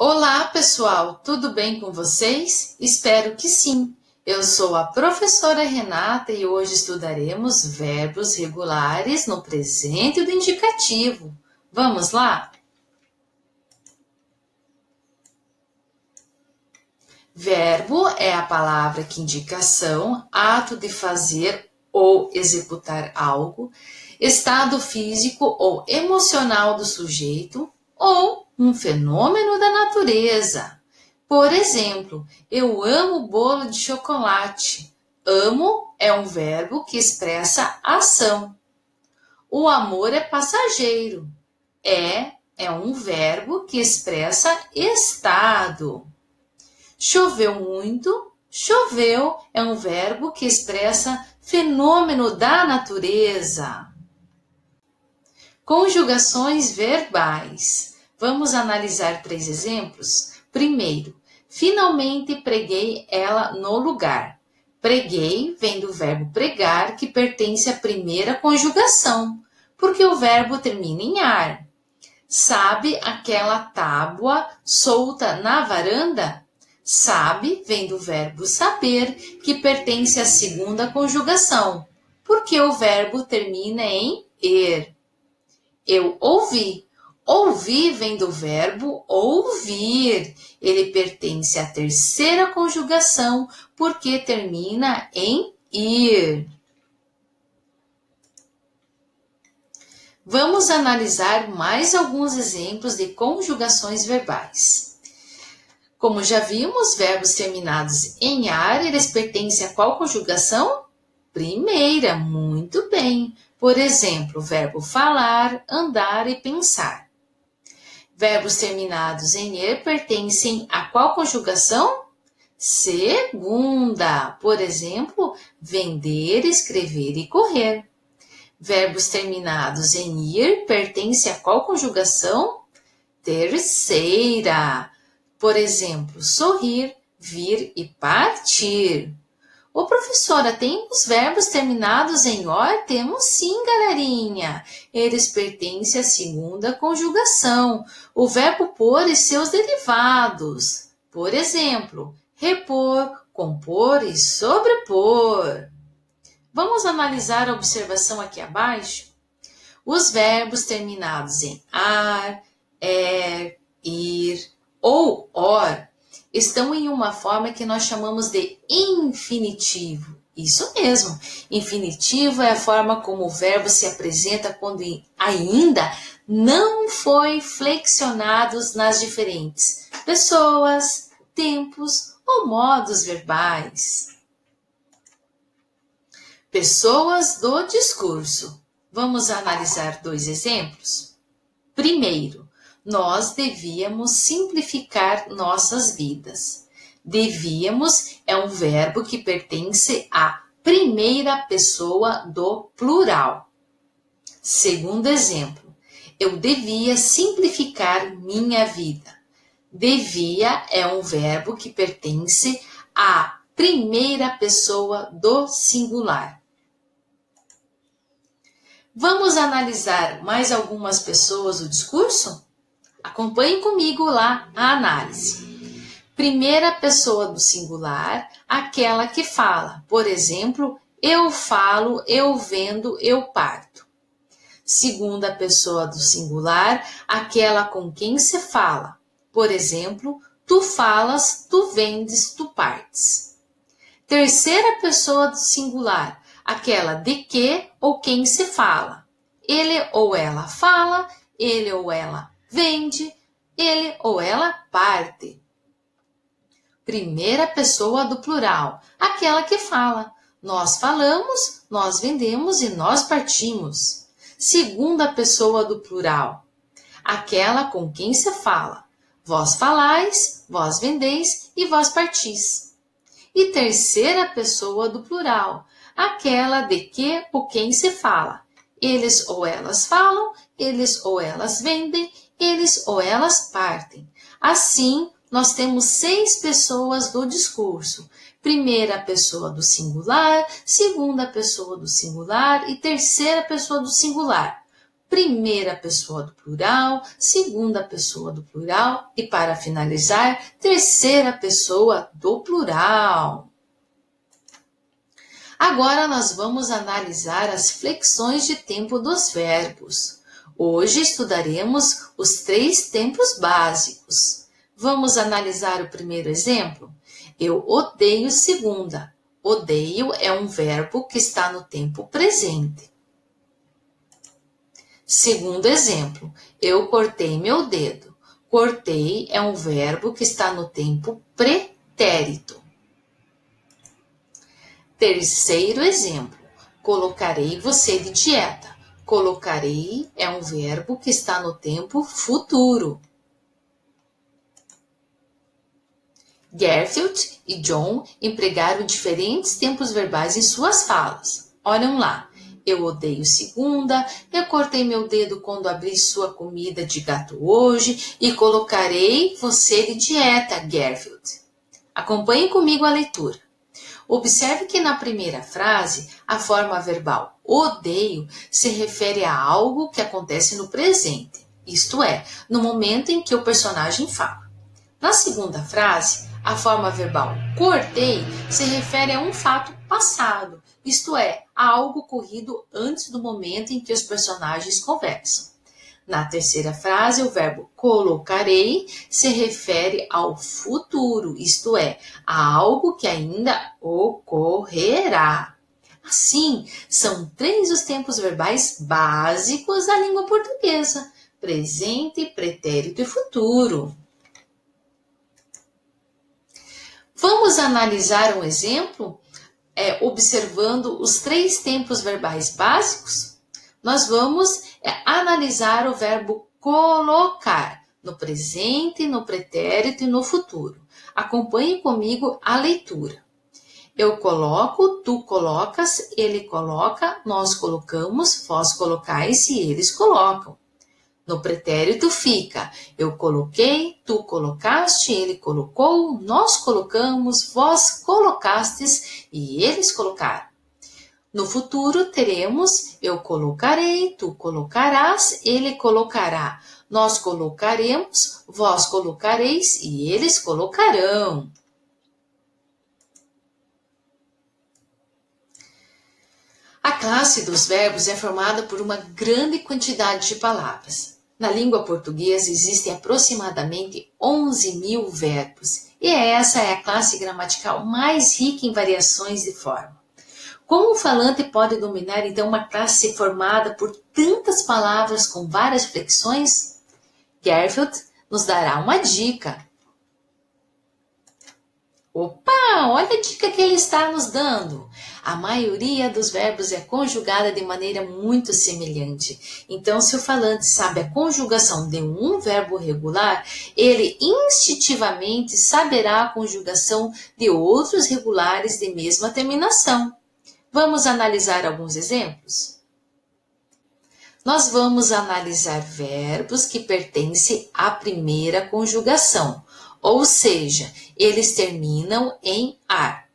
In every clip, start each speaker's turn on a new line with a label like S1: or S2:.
S1: Olá, pessoal! Tudo bem com vocês? Espero que sim! Eu sou a professora Renata e hoje estudaremos verbos regulares no presente do indicativo. Vamos lá? Verbo é a palavra que indica ação, ato de fazer ou executar algo, estado físico ou emocional do sujeito ou um fenômeno da natureza. Por exemplo, eu amo bolo de chocolate. Amo é um verbo que expressa ação. O amor é passageiro. É um verbo que expressa estado. Choveu muito. Choveu é um verbo que expressa fenômeno da natureza. Conjugações verbais. Vamos analisar 3 exemplos? Primeiro, finalmente preguei ela no lugar. Preguei vem do verbo pregar, que pertence à primeira conjugação, porque o verbo termina em ar. Sabe aquela tábua solta na varanda? Sabe vem do verbo saber, que pertence à segunda conjugação, porque o verbo termina em er. Eu ouvi. Ouvir vem do verbo ouvir. Ele pertence à terceira conjugação, porque termina em ir. Vamos analisar mais alguns exemplos de conjugações verbais. Como já vimos, verbos terminados em ar, eles pertencem a qual conjugação? Primeira, muito bem. Por exemplo, o verbo falar, andar e pensar. Verbos terminados em er pertencem a qual conjugação? Segunda. Por exemplo, vender, escrever e correr. Verbos terminados em ir pertencem a qual conjugação? Terceira. Por exemplo, sorrir, vir e partir. Ô, professora, tem os verbos terminados em or? Temos sim, galerinha. Eles pertencem à segunda conjugação, o verbo pôr e seus derivados. Por exemplo, repor, compor e sobrepor. Vamos analisar a observação aqui abaixo? Os verbos terminados em ar, ir ou or estão em uma forma que nós chamamos de infinitivo. Isso mesmo, infinitivo é a forma como o verbo se apresenta quando ainda não foi flexionado nas diferentes pessoas, tempos ou modos verbais. Pessoas do discurso. Vamos analisar 2 exemplos? Primeiro, nós devíamos simplificar nossas vidas. Devíamos é um verbo que pertence à primeira pessoa do plural. Segundo exemplo, eu devia simplificar minha vida. Devia é um verbo que pertence à primeira pessoa do singular. Vamos analisar mais algumas pessoas do discurso? Acompanhe comigo lá a análise. Primeira pessoa do singular, aquela que fala. Por exemplo, eu falo, eu vendo, eu parto. Segunda pessoa do singular, aquela com quem se fala. Por exemplo, tu falas, tu vendes, tu partes. Terceira pessoa do singular, aquela de que ou quem se fala. Ele ou ela fala, ele ou ela vende, ele ou ela parte. Primeira pessoa do plural, aquela que fala. Nós falamos, nós vendemos e nós partimos. Segunda pessoa do plural, aquela com quem se fala. Vós falais, vós vendeis e vós partis. E terceira pessoa do plural, aquela de que ou quem se fala. Eles ou elas falam, eles ou elas vendem, eles ou elas partem. Assim, nós temos 6 pessoas do discurso. Primeira pessoa do singular, segunda pessoa do singular e terceira pessoa do singular. primeira pessoa do plural, segunda pessoa do plural e, para finalizar, terceira pessoa do plural. Agora nós vamos analisar as flexões de tempo dos verbos. Hoje estudaremos os 3 tempos básicos. Vamos analisar o primeiro exemplo? Eu odeio segunda. Odeio é um verbo que está no tempo presente. Segundo exemplo, eu cortei meu dedo. Cortei é um verbo que está no tempo pretérito. Terceiro exemplo, colocarei você de dieta. Colocarei é um verbo que está no tempo futuro. Garfield e John empregaram diferentes tempos verbais em suas falas. Olhem lá. Eu odeio segunda, eu cortei meu dedo quando abri sua comida de gato hoje e colocarei você de dieta, Garfield. Acompanhe comigo a leitura. Observe que na primeira frase, a forma verbal odeio se refere a algo que acontece no presente, isto é, no momento em que o personagem fala. Na segunda frase, a forma verbal cortei se refere a um fato passado, isto é, a algo ocorrido antes do momento em que os personagens conversam. Na terceira frase, o verbo colocarei se refere ao futuro, isto é, a algo que ainda ocorrerá. Assim, são 3 os tempos verbais básicos da língua portuguesa: presente, pretérito e futuro. Vamos analisar um exemplo observando os 3 tempos verbais básicos? Nós vamos analisar o verbo colocar no presente, no pretérito e no futuro. Acompanhe comigo a leitura. Eu coloco, tu colocas, ele coloca, nós colocamos, vós colocais e eles colocam. No pretérito fica, eu coloquei, tu colocaste, ele colocou, nós colocamos, vós colocastes e eles colocaram. No futuro teremos, eu colocarei, tu colocarás, ele colocará, nós colocaremos, vós colocareis e eles colocarão. A classe dos verbos é formada por uma grande quantidade de palavras. Na língua portuguesa existem aproximadamente 11.000 verbos, e essa é a classe gramatical mais rica em variações de forma. Como o falante pode dominar, então, uma classe formada por tantas palavras com várias flexões? Garfield nos dará uma dica. Opa, olha a dica que ele está nos dando. A maioria dos verbos é conjugada de maneira muito semelhante. Então, se o falante sabe a conjugação de um verbo regular, ele instintivamente saberá a conjugação de outros regulares de mesma terminação. Vamos analisar alguns exemplos? Nós vamos analisar verbos que pertencem à primeira conjugação, ou seja, eles terminam em ar.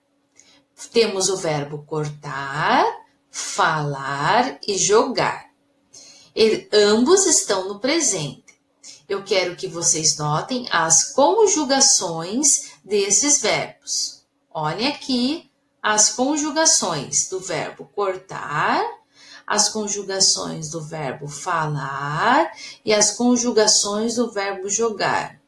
S1: Temos o verbo cortar, falar e jogar. Ambos estão no presente. Eu quero que vocês notem as conjugações desses verbos. Olhem aqui as conjugações do verbo cortar, as conjugações do verbo falar e as conjugações do verbo jogar.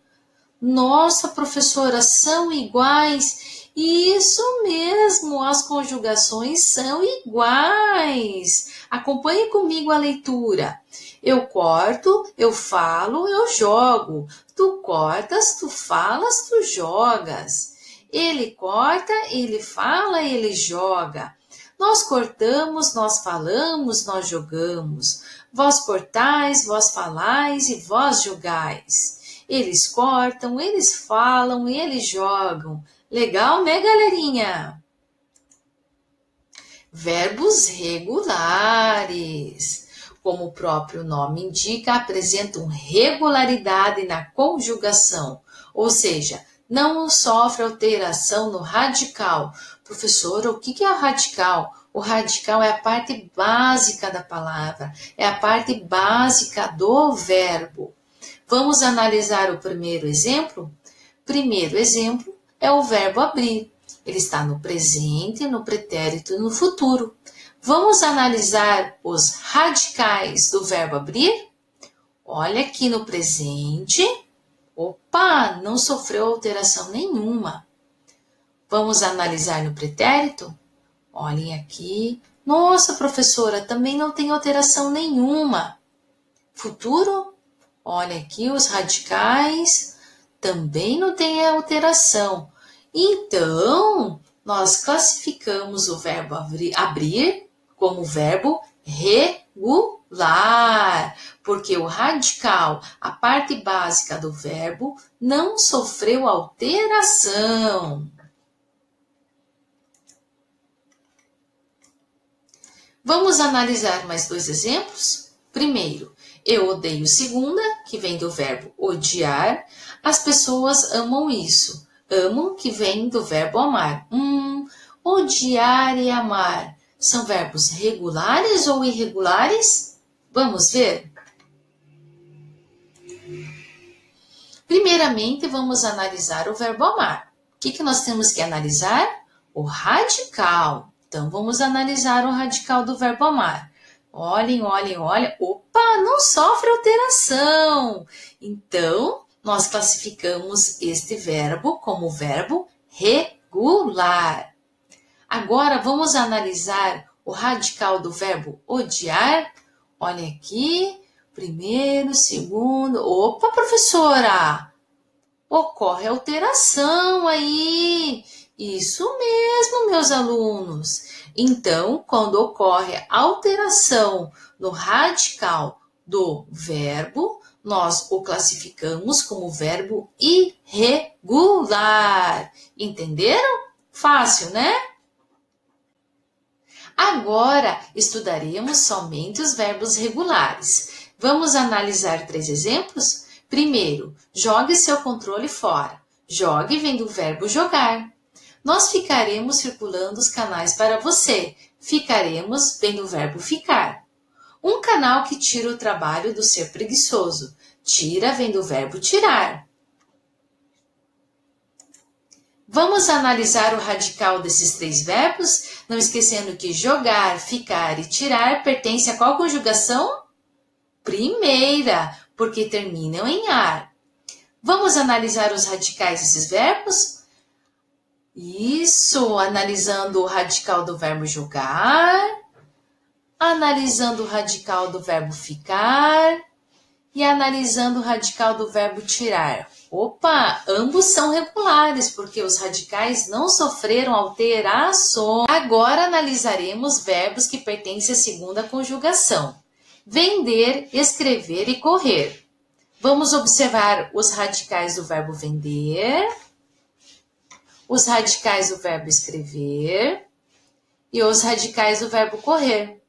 S1: Nossa, professora, são iguais? Isso mesmo, as conjugações são iguais. Acompanhe comigo a leitura. Eu corto, eu falo, eu jogo. Tu cortas, tu falas, tu jogas. Ele corta, ele fala, ele joga. Nós cortamos, nós falamos, nós jogamos. Vós cortais, vós falais e vós jogais. Eles cortam, eles falam e eles jogam. Legal, né, galerinha? Verbos regulares. Como o próprio nome indica, apresentam regularidade na conjugação, ou seja, não sofre alteração no radical. Professora, o que é radical? O O radical é a parte básica da palavra, é a parte básica do verbo. Vamos analisar o primeiro exemplo? Primeiro exemplo é o verbo abrir. Ele está no presente, no pretérito e no futuro. Vamos analisar os radicais do verbo abrir? Olha aqui no presente. Opa, não sofreu alteração nenhuma. Vamos analisar no pretérito? Olhem aqui. Nossa, professora, também não tem alteração nenhuma. Futuro? Olha aqui os radicais. Também não tem alteração. Então, nós classificamos o verbo abrir como verbo regular, porque o radical, a parte básica do verbo, não sofreu alteração. Vamos analisar mais dois exemplos? Primeiro, eu odeio segunda, que vem do verbo odiar. As pessoas amam isso. Amam, que vem do verbo amar. Odiar e amar são verbos regulares ou irregulares? Vamos ver? Primeiramente, vamos analisar o verbo amar. O que nós temos que analisar? O radical. Então, vamos analisar o radical do verbo amar. Olhem. Opa, não sofre alteração. Então, nós classificamos este verbo como verbo regular. Agora, vamos analisar o radical do verbo odiar. Olha aqui, primeiro, segundo. Opa, professora! Ocorre alteração aí. Isso mesmo, meus alunos. Então, quando ocorre alteração no radical do verbo, nós o classificamos como verbo irregular. Entenderam? Fácil, né? Agora, estudaremos somente os verbos regulares. Vamos analisar 3 exemplos? Primeiro, jogue seu controle fora. Jogue vem do verbo jogar. Nós ficaremos circulando os canais para você. Ficaremos vem do verbo ficar. Um canal que tira o trabalho do ser preguiçoso. Tira vem do verbo tirar. Vamos analisar o radical desses 3 verbos, não esquecendo que jogar, ficar e tirar pertence a qual conjugação? Primeira, porque terminam em ar. Vamos analisar os radicais desses verbos? Isso, analisando o radical do verbo jogar, analisando o radical do verbo ficar e analisando o radical do verbo tirar. Opa, ambos são regulares, porque os radicais não sofreram alterações. Agora analisaremos verbos que pertencem à segunda conjugação. Vender, escrever e correr. Vamos observar os radicais do verbo vender, os radicais do verbo escrever e os radicais do verbo correr.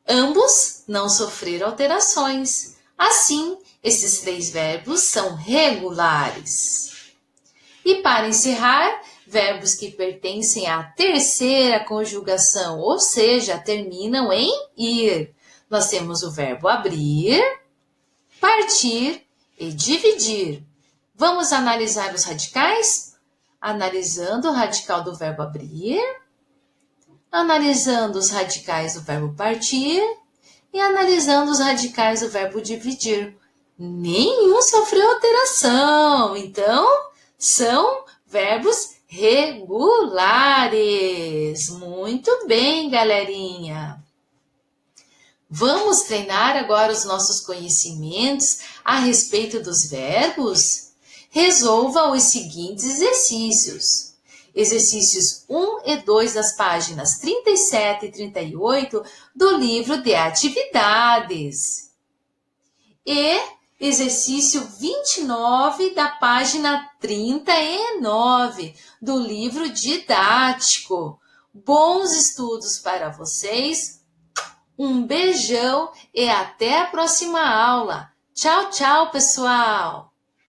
S1: Ambos não sofreram alterações. Assim, esses 3 verbos são regulares. E para encerrar, verbos que pertencem à terceira conjugação, ou seja, terminam em ir. Nós temos o verbo abrir, partir e dividir. Vamos analisar os radicais? Analisando o radical do verbo abrir, analisando os radicais do verbo partir e analisando os radicais do verbo dividir. Nenhum sofreu alteração, então são verbos regulares. Muito bem, galerinha. Vamos treinar agora os nossos conhecimentos a respeito dos verbos? Resolva os seguintes exercícios. Exercícios 1 e 2 das páginas 37 e 38 do livro de atividades. E exercício 29 da página 39 do livro didático. Bons estudos para vocês. Um beijão e até a próxima aula. Tchau, tchau, pessoal!